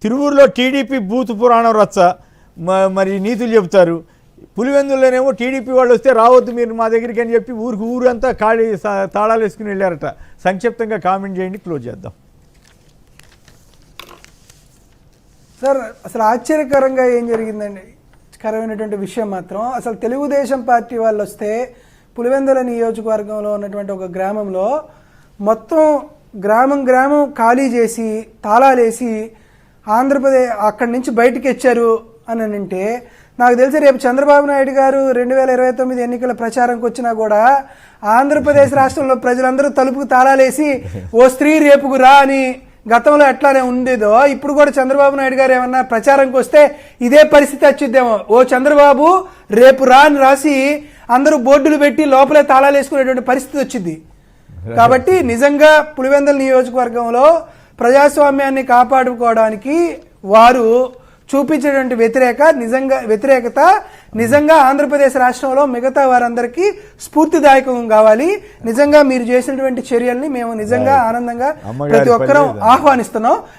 తిరువూరులో TDP booth పురాణం రచ్చ, మరి నీతులు చెబుతారు. పులివెందుల్లోనేమో టీడీపీ వాళ్ళు వస్తే రావద్దు మీరు మా దగ్గరికి అని చెప్పి ఊరంతా ఖాళీ తాళాలు వేసుకుని వెళ్ళారట. సంక్షిప్తంగా కామెంట్ చేయండి, క్లోజ్ చేద్దాం. సార్ అసలు ఆశ్చర్యకరంగా ఏం జరిగిందండి, కరమైనటువంటి విషయం మాత్రం, అసలు తెలుగుదేశం పార్టీ వాళ్ళు వస్తే పులివెందుల నియోజకవర్గంలో ఉన్నటువంటి ఒక గ్రామంలో మొత్తం గ్రామం ఖాళీ చేసి తాళాలేసి ఆంధ్రప్రదేశ్ అక్కడి నుంచి బయటికి వచ్చారు అని అంటే, నాకు తెలిసి రేపు చంద్రబాబు నాయుడు గారు 2029 ఎన్నికల ప్రచారంకి వచ్చినా కూడా ఆంధ్రప్రదేశ్ రాష్ట్రంలో ప్రజలందరూ తలుపుకు తాళాలేసి ఓ స్త్రీ రేపుకు రా అని గతంలో ఎట్లానే ఉండేదో ఇప్పుడు కూడా చంద్రబాబు నాయుడు గారు ఏమన్నా ప్రచారంకి వస్తే ఇదే పరిస్థితి వచ్చిద్దేమో. ఓ చంద్రబాబు రేపు రా అని రాసి అందరూ బోర్డులు పెట్టి లోపలే తాళాలు వేసుకునేటువంటి పరిస్థితి వచ్చింది. కాబట్టి నిజంగా పులివెందుల నియోజకవర్గంలో ప్రజాస్వామ్యాన్ని కాపాడుకోవడానికి వారు చూపించేటువంటి వ్యతిరేకత నిజంగా ఆంధ్రప్రదేశ్ రాష్ట్రంలో మిగతా వారందరికీ స్ఫూర్తిదాయకం కావాలి. నిజంగా మీరు చేసినటువంటి చర్యల్ని మేము నిజంగా ఆనందంగా ప్రతి ఒక్కరూ ఆహ్వానిస్తున్నాం.